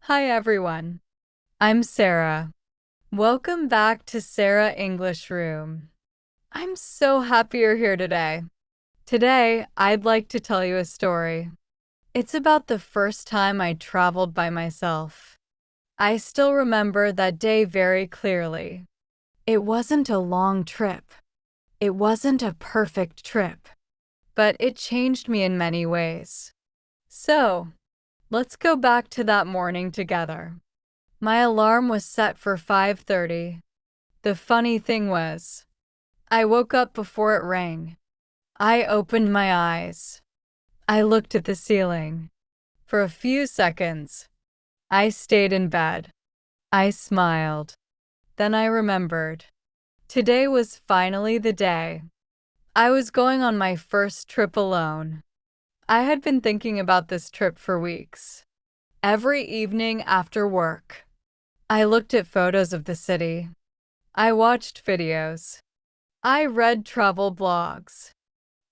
Hi everyone, I'm Sarah. Welcome back to Sara English Room. I'm so happy you're here today. Today, I'd like to tell you a story. It's about the first time I traveled by myself. I still remember that day very clearly. It wasn't a long trip. It wasn't a perfect trip, but it changed me in many ways. So, let's go back to that morning together. My alarm was set for 5:30. The funny thing was, I woke up before it rang. I opened my eyes. I looked at the ceiling. For a few seconds, I stayed in bed. I smiled. Then I remembered. Today was finally the day. I was going on my first trip alone. I had been thinking about this trip for weeks. Every evening after work, I looked at photos of the city. I watched videos. I read travel blogs.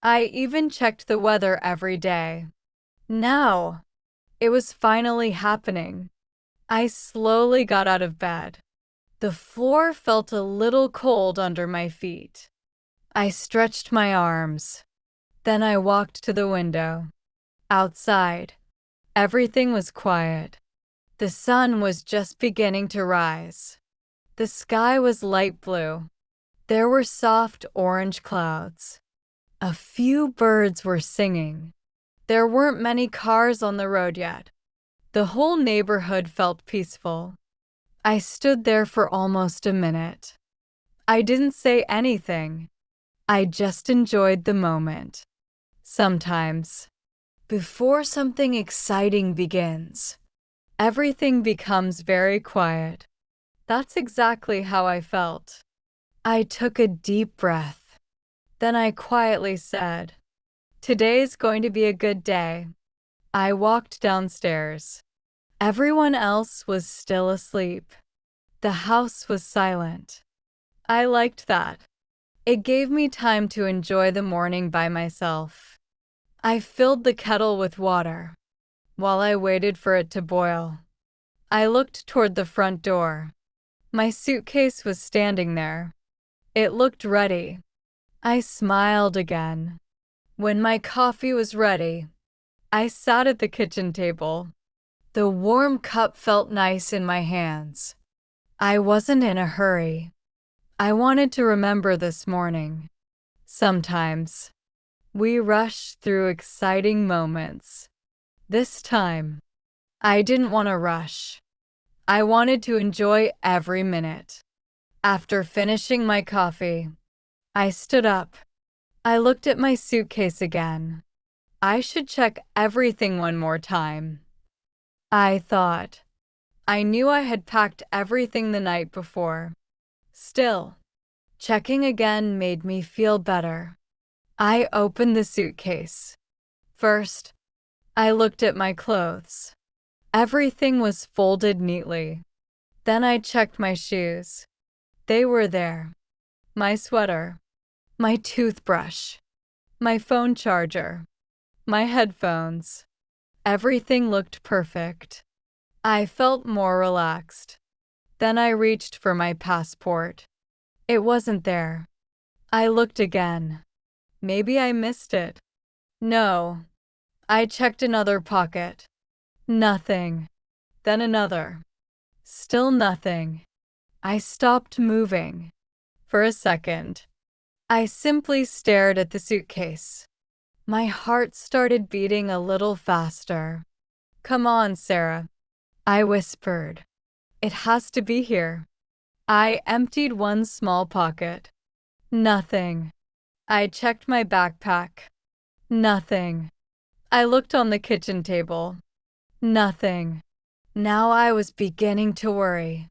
I even checked the weather every day. Now, it was finally happening. I slowly got out of bed. The floor felt a little cold under my feet. I stretched my arms. Then I walked to the window. Outside, everything was quiet. The sun was just beginning to rise. The sky was light blue. There were soft orange clouds. A few birds were singing. There weren't many cars on the road yet. The whole neighborhood felt peaceful. I stood there for almost a minute. I didn't say anything. I just enjoyed the moment. Sometimes, before something exciting begins, everything becomes very quiet. That's exactly how I felt. I took a deep breath. Then I quietly said, "Today's going to be a good day." I walked downstairs. Everyone else was still asleep. The house was silent. I liked that. It gave me time to enjoy the morning by myself. I filled the kettle with water. While I waited for it to boil, I looked toward the front door. My suitcase was standing there. It looked ready. I smiled again. When my coffee was ready, I sat at the kitchen table. The warm cup felt nice in my hands. I wasn't in a hurry. I wanted to remember this morning. Sometimes, we rush through exciting moments. This time, I didn't want to rush. I wanted to enjoy every minute. After finishing my coffee, I stood up. I looked at my suitcase again. I should check everything one more time. I thought. I knew I had packed everything the night before. Still, checking again made me feel better. I opened the suitcase. First, I looked at my clothes. Everything was folded neatly. Then I checked my shoes. They were there. My sweater, my toothbrush, my phone charger, my headphones. Everything looked perfect. I felt more relaxed. Then I reached for my passport. It wasn't there. I looked again. Maybe I missed it. No. I checked another pocket. Nothing. Then another. Still nothing. I stopped moving. For a second, I simply stared at the suitcase. My heart started beating a little faster. "Come on, Sarah," I whispered. "It has to be here." I emptied one small pocket. Nothing. I checked my backpack. Nothing. I looked on the kitchen table. Nothing. Now I was beginning to worry.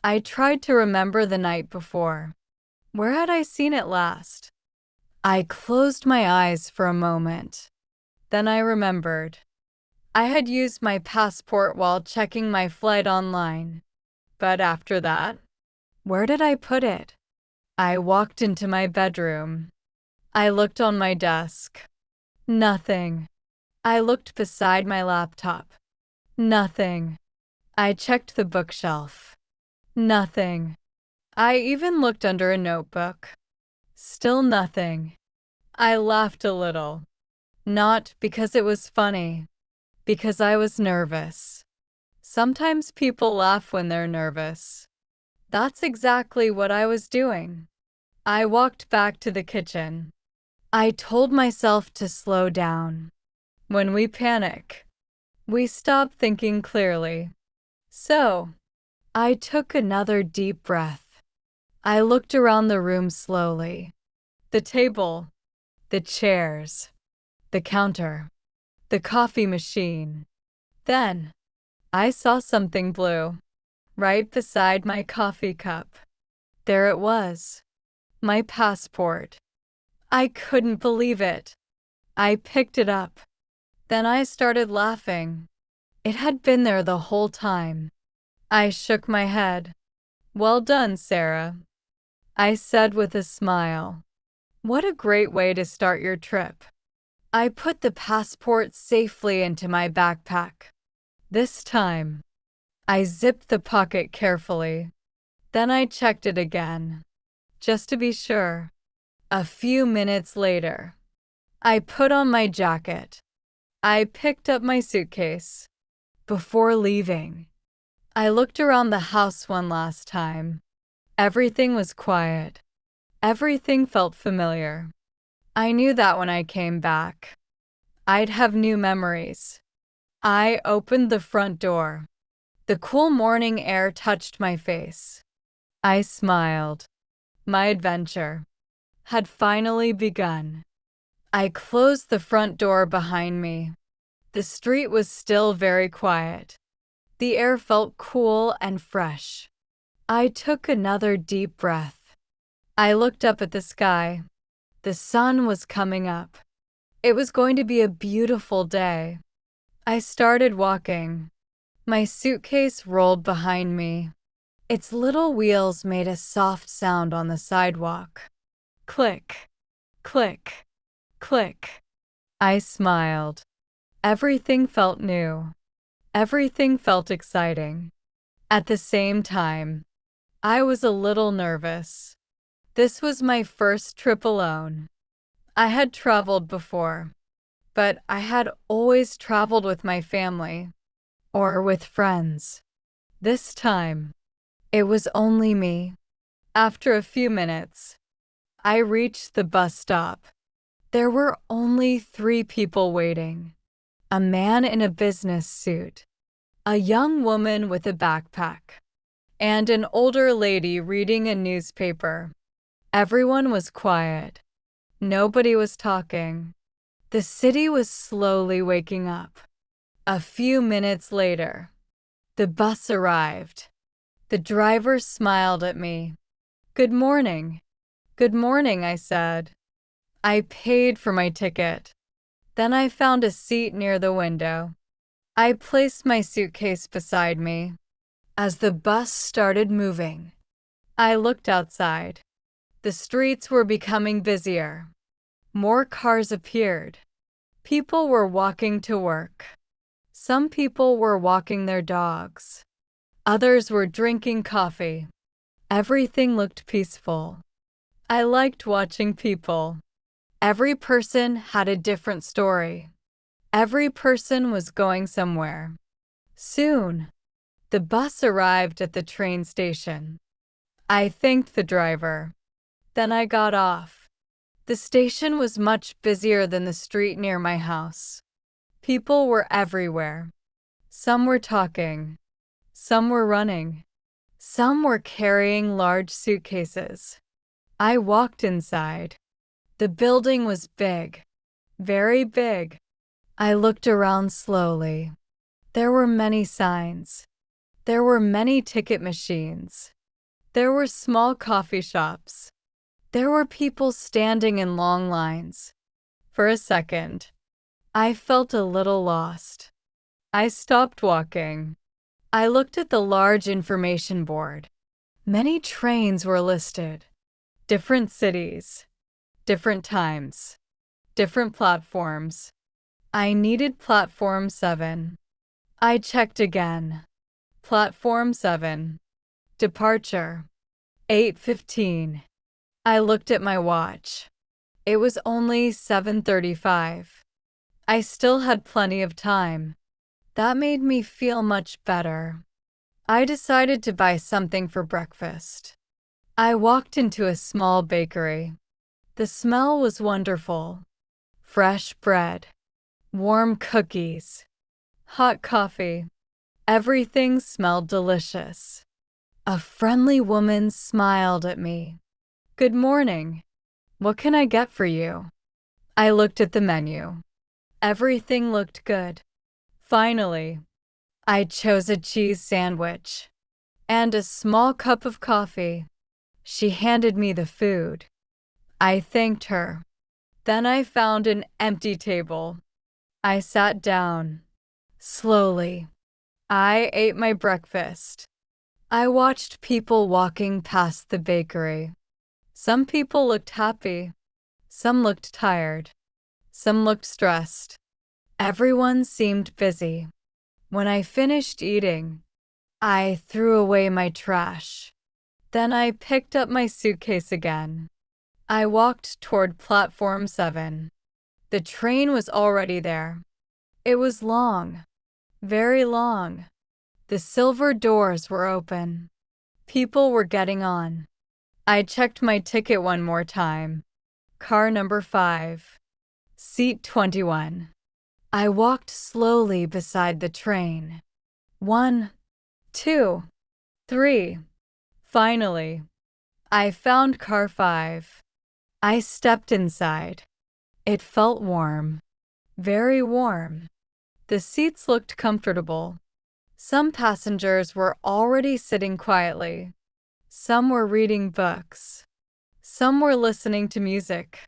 I tried to remember the night before. Where had I seen it last? I closed my eyes for a moment. Then I remembered. I had used my passport while checking my flight online. But after that, where did I put it? I walked into my bedroom. I looked on my desk. Nothing. I looked beside my laptop. Nothing. I checked the bookshelf. Nothing. I even looked under a notebook. Still nothing. I laughed a little. Not because it was funny, because I was nervous. Sometimes people laugh when they're nervous. That's exactly what I was doing. I walked back to the kitchen. I told myself to slow down. When we panic, we stop thinking clearly. So, I took another deep breath. I looked around the room slowly. The table, the chairs, the counter, the coffee machine. Then, I saw something blue, right beside my coffee cup. There it was, my passport. I couldn't believe it. I picked it up. Then I started laughing. It had been there the whole time. I shook my head. Well done, Sarah, I said with a smile. What a great way to start your trip. I put the passport safely into my backpack. This time, I zipped the pocket carefully. Then I checked it again, just to be sure. A few minutes later, I put on my jacket. I picked up my suitcase. Before leaving, I looked around the house one last time. Everything was quiet. Everything felt familiar. I knew that when I came back, I'd have new memories. I opened the front door. The cool morning air touched my face. I smiled. My adventure had finally begun. I closed the front door behind me. The street was still very quiet. The air felt cool and fresh. I took another deep breath. I looked up at the sky. The sun was coming up. It was going to be a beautiful day. I started walking. My suitcase rolled behind me. Its little wheels made a soft sound on the sidewalk. Click, click, click. I smiled. Everything felt new. Everything felt exciting. At the same time, I was a little nervous. This was my first trip alone. I had traveled before, but I had always traveled with my family or with friends. This time, it was only me. After a few minutes, I reached the bus stop. There were only 3 people waiting. A man in a business suit, a young woman with a backpack, and an older lady reading a newspaper. Everyone was quiet. Nobody was talking. The city was slowly waking up. A few minutes later, the bus arrived. The driver smiled at me. Good morning. Good morning, I said. I paid for my ticket. Then I found a seat near the window. I placed my suitcase beside me. As the bus started moving, I looked outside. The streets were becoming busier. More cars appeared. People were walking to work. Some people were walking their dogs. Others were drinking coffee. Everything looked peaceful. I liked watching people. Every person had a different story. Every person was going somewhere. Soon, the bus arrived at the train station. I thanked the driver. Then I got off. The station was much busier than the street near my house. People were everywhere. Some were talking. Some were running. Some were carrying large suitcases. I walked inside. The building was big, very big. I looked around slowly. There were many signs. There were many ticket machines. There were small coffee shops. There were people standing in long lines. For a second, I felt a little lost. I stopped walking. I looked at the large information board. Many trains were listed. Different cities, different times, different platforms. I needed platform 7. I checked again. Platform 7. Departure. 8:15. I looked at my watch. It was only 7:35. I still had plenty of time. That made me feel much better. I decided to buy something for breakfast. I walked into a small bakery. The smell was wonderful. Fresh bread, warm cookies, hot coffee. Everything smelled delicious. A friendly woman smiled at me. "Good morning. What can I get for you?" I looked at the menu. Everything looked good. Finally, I chose a cheese sandwich and a small cup of coffee. She handed me the food. I thanked her. Then I found an empty table. I sat down. Slowly, I ate my breakfast. I watched people walking past the bakery. Some people looked happy. Some looked tired. Some looked stressed. Everyone seemed busy. When I finished eating, I threw away my trash. Then I picked up my suitcase again. I walked toward Platform 7. The train was already there. It was long, very long. The silver doors were open. People were getting on. I checked my ticket one more time. Car number 5. Seat 21. I walked slowly beside the train. 1, 2, 3. Finally, I found car 5. I stepped inside. It felt warm, very warm. The seats looked comfortable. Some passengers were already sitting quietly. Some were reading books. Some were listening to music.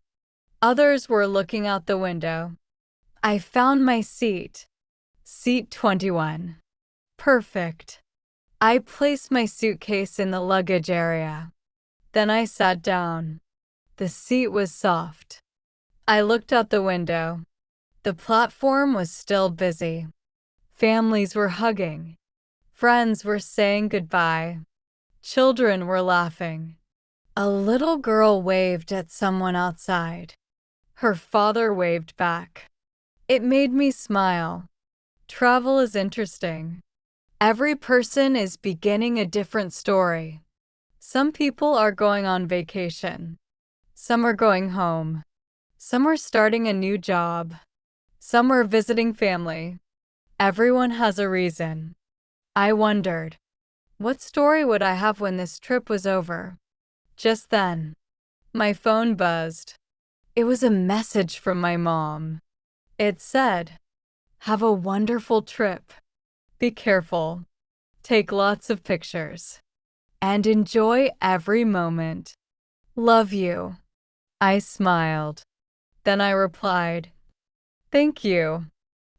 Others were looking out the window. I found my seat. Seat 21. Perfect. I placed my suitcase in the luggage area. Then I sat down. The seat was soft. I looked out the window. The platform was still busy. Families were hugging. Friends were saying goodbye. Children were laughing. A little girl waved at someone outside. Her father waved back. It made me smile. Travel is interesting. Every person is beginning a different story. Some people are going on vacation. Some are going home. Some are starting a new job. Some are visiting family. Everyone has a reason. I wondered, what story would I have when this trip was over? Just then, my phone buzzed. It was a message from my mom. It said, "Have a wonderful trip. Be careful. Take lots of pictures. And enjoy every moment. Love you." I smiled. Then I replied, "Thank you.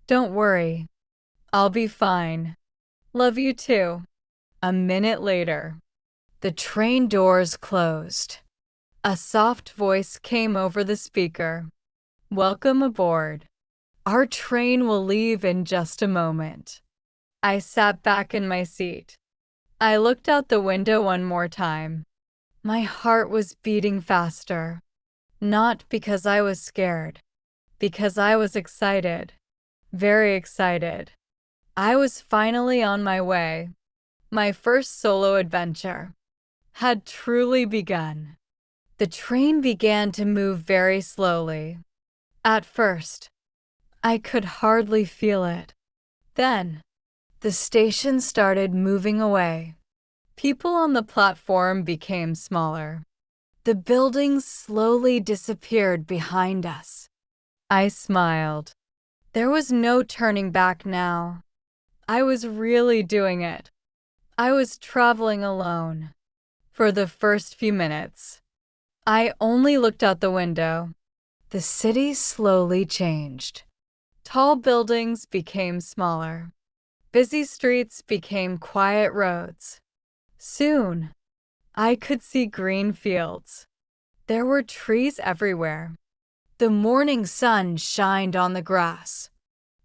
Don't worry. I'll be fine. Love you too." A minute later, the train doors closed. A soft voice came over the speaker. "Welcome aboard. Our train will leave in just a moment." I sat back in my seat. I looked out the window one more time. My heart was beating faster. Not because I was scared, because I was excited. Very excited. I was finally on my way. My first solo adventure had truly begun. The train began to move very slowly. At first, I could hardly feel it. Then, the station started moving away. People on the platform became smaller. The buildings slowly disappeared behind us. I smiled. There was no turning back now. I was really doing it. I was traveling alone. For the first few minutes, I only looked out the window. The city slowly changed. Tall buildings became smaller. Busy streets became quiet roads. Soon, I could see green fields. There were trees everywhere. The morning sun shined on the grass.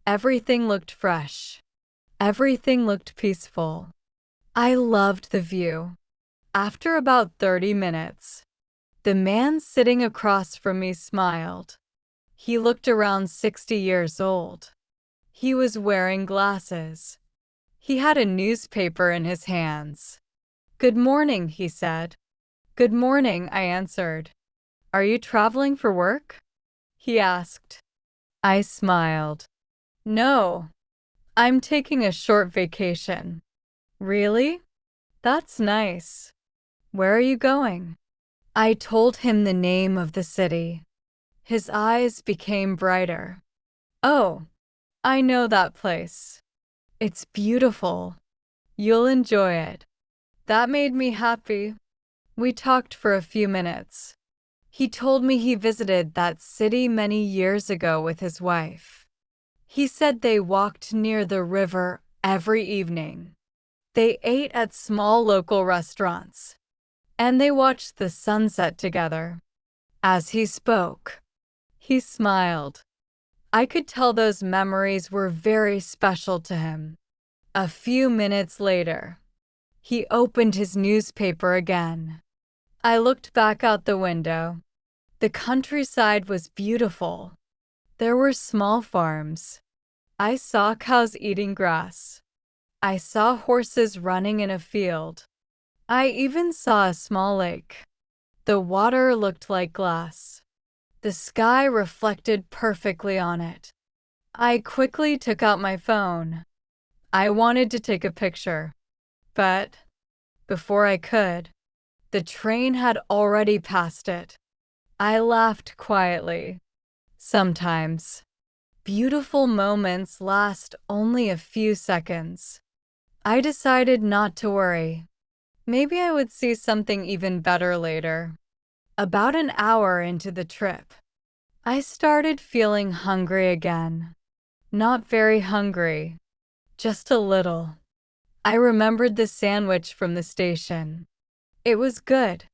Everything looked fresh. Everything looked peaceful. I loved the view. After about 30 minutes, the man sitting across from me smiled. He looked around 60 years old. He was wearing glasses. He had a newspaper in his hands. "Good morning," he said. "Good morning," I answered. "Are you traveling for work?" he asked. I smiled. "No, I'm taking a short vacation." "Really? That's nice. Where are you going?" I told him the name of the city. His eyes became brighter. "Oh, I know that place. It's beautiful. You'll enjoy it." That made me happy. We talked for a few minutes. He told me he visited that city many years ago with his wife. He said they walked near the river every evening. They ate at small local restaurants, and they watched the sunset together. As he spoke, he smiled. I could tell those memories were very special to him. A few minutes later, he opened his newspaper again. I looked back out the window. The countryside was beautiful. There were small farms. I saw cows eating grass. I saw horses running in a field. I even saw a small lake. The water looked like glass. The sky reflected perfectly on it. I quickly took out my phone. I wanted to take a picture, but before I could, the train had already passed it. I laughed quietly. Sometimes, beautiful moments last only a few seconds. I decided not to worry. Maybe I would see something even better later. About an hour into the trip, I started feeling hungry again. Not very hungry, just a little. I remembered the sandwich from the station. It was good,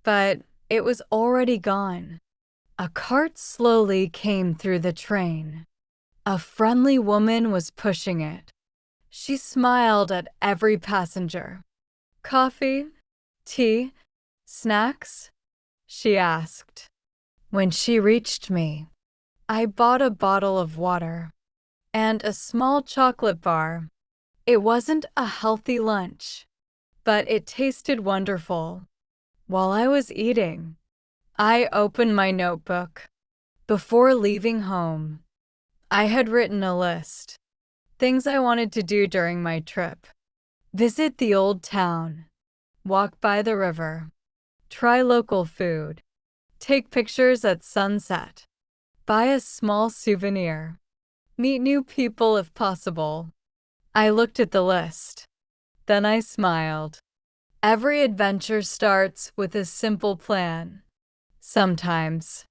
but it was already gone. A cart slowly came through the train. A friendly woman was pushing it. She smiled at every passenger. "Coffee? Tea? Snacks?" she asked. When she reached me, I bought a bottle of water and a small chocolate bar. It wasn't a healthy lunch, but it tasted wonderful. While I was eating, I opened my notebook. Before leaving home, I had written a list. Things I wanted to do during my trip. Visit the old town. Walk by the river. Try local food. Take pictures at sunset. Buy a small souvenir. Meet new people if possible. I looked at the list. Then I smiled. Every adventure starts with a simple plan. Sometimes,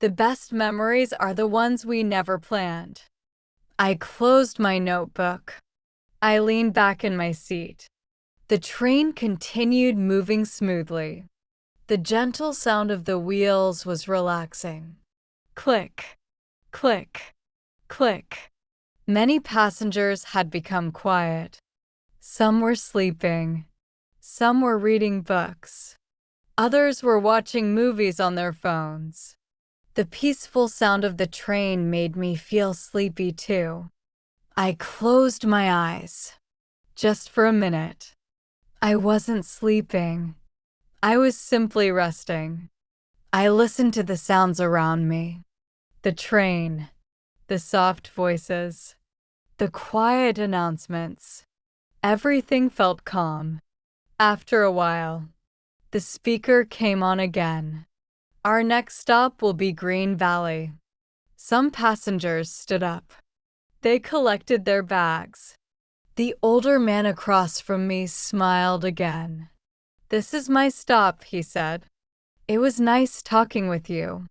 the best memories are the ones we never planned. I closed my notebook. I leaned back in my seat. The train continued moving smoothly. The gentle sound of the wheels was relaxing. Click, click, click. Many passengers had become quiet. Some were sleeping. Some were reading books. Others were watching movies on their phones. The peaceful sound of the train made me feel sleepy too. I closed my eyes. Just for a minute. I wasn't sleeping. I was simply resting. I listened to the sounds around me. The train, the soft voices, the quiet announcements. Everything felt calm. After a while, the speaker came on again. "Our next stop will be Green Valley." Some passengers stood up. They collected their bags. The older man across from me smiled again. "This is my stop," he said. "It was nice talking with you."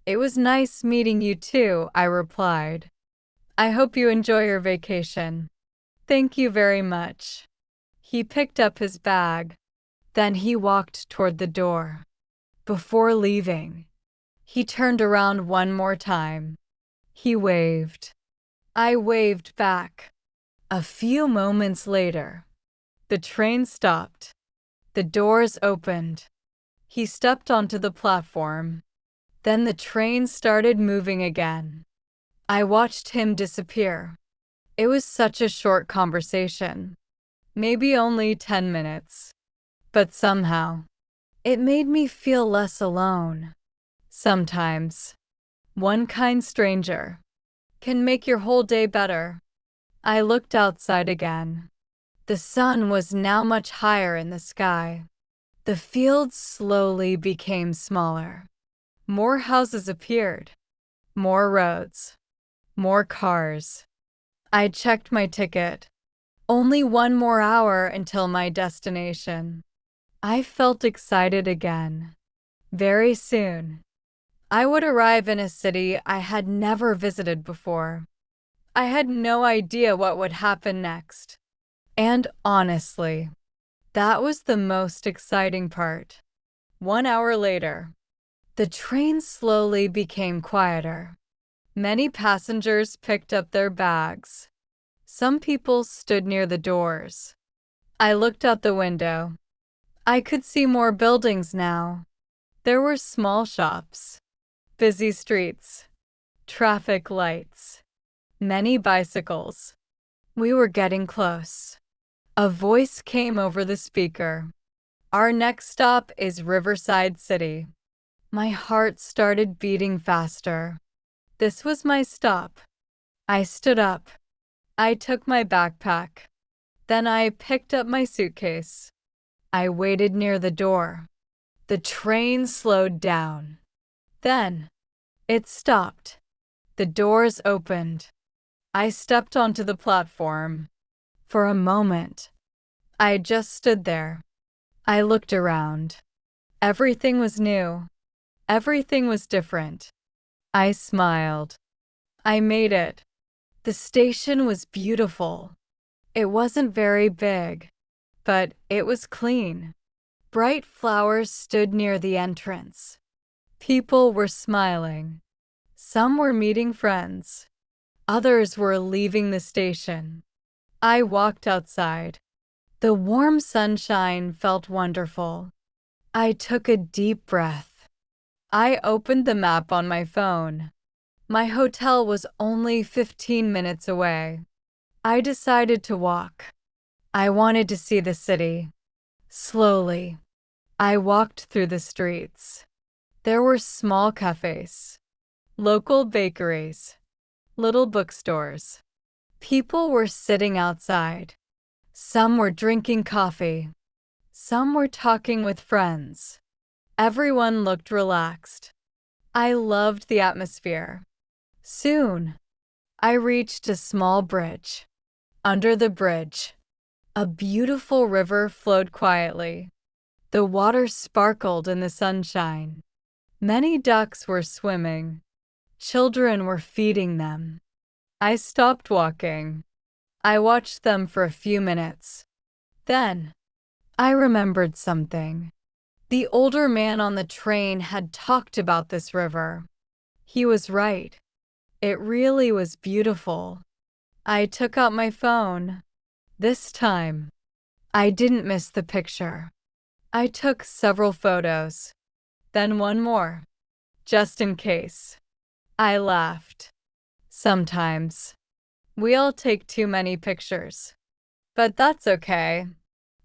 "It was nice meeting you too," I replied. "I hope you enjoy your vacation." "Thank you very much." He picked up his bag. Then he walked toward the door. Before leaving, he turned around one more time. He waved. I waved back. A few moments later, The train stopped. The doors opened. He stepped onto the platform. Then the train started moving again. I watched him disappear. It was such a short conversation, maybe only 10 minutes. But somehow, it made me feel less alone. Sometimes, one kind stranger can make your whole day better. I looked outside again. The sun was now much higher in the sky. The fields slowly became smaller. More houses appeared. More roads. More cars. I checked my ticket. Only 1 more hour until my destination. I felt excited again. Very soon, I would arrive in a city I had never visited before. I had no idea what would happen next. And honestly, that was the most exciting part. 1 hour later, the train slowly became quieter. Many passengers picked up their bags. Some people stood near the doors. I looked out the window. I could see more buildings now. There were small shops, busy streets, traffic lights, many bicycles. We were getting close. A voice came over the speaker. Our next stop is Riverside City. My heart started beating faster. This was my stop. I stood up. I took my backpack. Then I picked up my suitcase. I waited near the door. The train slowed down. Then, it stopped. The doors opened. I stepped onto the platform. For a moment, I just stood there. I looked around. Everything was new. Everything was different. I smiled. I made it. The station was beautiful. It wasn't very big, but it was clean. Bright flowers stood near the entrance. People were smiling. Some were meeting friends. Others were leaving the station. I walked outside. The warm sunshine felt wonderful. I took a deep breath. I opened the map on my phone. My hotel was only 15 minutes away. I decided to walk. I wanted to see the city. Slowly, I walked through the streets. There were small cafes, local bakeries, little bookstores. People were sitting outside. Some were drinking coffee. Some were talking with friends. Everyone looked relaxed. I loved the atmosphere. Soon, I reached a small bridge. Under the bridge, a beautiful river flowed quietly. The water sparkled in the sunshine. Many ducks were swimming. Children were feeding them. I stopped walking. I watched them for a few minutes. Then, I remembered something. The older man on the train had talked about this river. He was right. It really was beautiful. I took out my phone. This time, I didn't miss the picture. I took several photos. Then one more, just in case. I laughed. Sometimes, we all take too many pictures. But that's okay.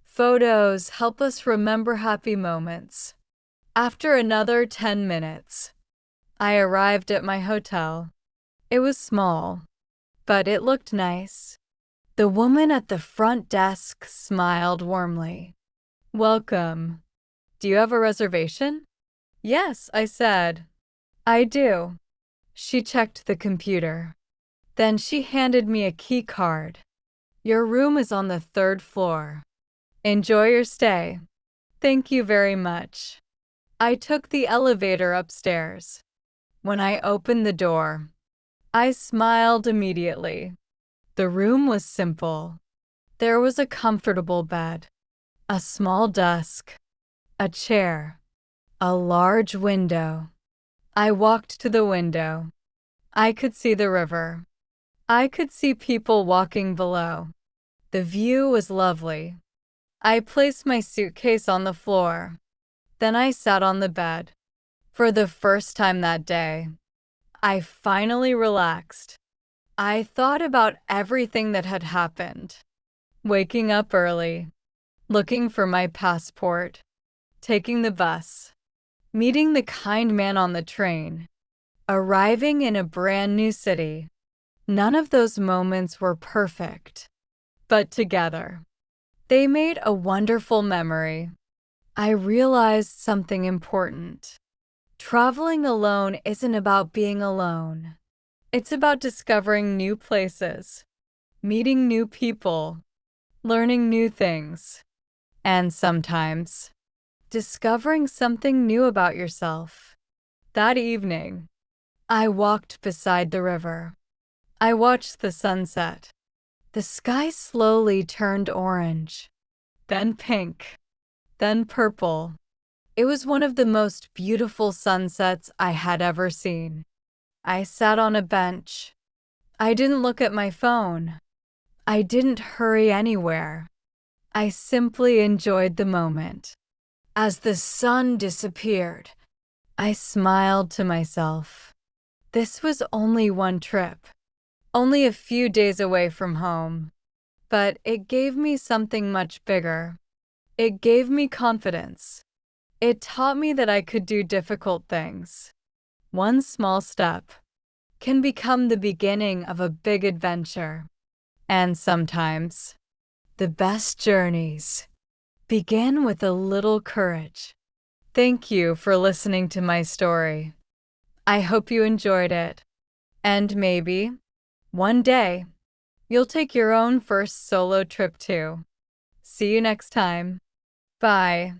Photos help us remember happy moments. After another 10 minutes, I arrived at my hotel. It was small, but it looked nice. The woman at the front desk smiled warmly. Welcome. Do you have a reservation? Yes, I said. I do. She checked the computer. Then she handed me a key card. Your room is on the 3rd floor. Enjoy your stay. Thank you very much. I took the elevator upstairs. When I opened the door, I smiled immediately. The room was simple. There was a comfortable bed, a small desk, a chair, a large window. I walked to the window. I could see the river. I could see people walking below. The view was lovely. I placed my suitcase on the floor. Then I sat on the bed. For the first time that day, I finally relaxed. I thought about everything that had happened. Waking up early, looking for my passport, taking the bus, meeting the kind man on the train, arriving in a brand new city. None of those moments were perfect, but together, they made a wonderful memory. I realized something important. Traveling alone isn't about being alone. It's about discovering new places, meeting new people, learning new things, and sometimes discovering something new about yourself. That evening, I walked beside the river. I watched the sunset. The sky slowly turned orange, then pink, then purple. It was one of the most beautiful sunsets I had ever seen. I sat on a bench. I didn't look at my phone. I didn't hurry anywhere. I simply enjoyed the moment. As the sun disappeared, I smiled to myself. This was only one trip, only a few days away from home, but it gave me something much bigger. It gave me confidence. It taught me that I could do difficult things. One small step can become the beginning of a big adventure. And sometimes, the best journeys begin with a little courage. Thank you for listening to my story. I hope you enjoyed it. And maybe, one day, you'll take your own first solo trip too. See you next time. Bye.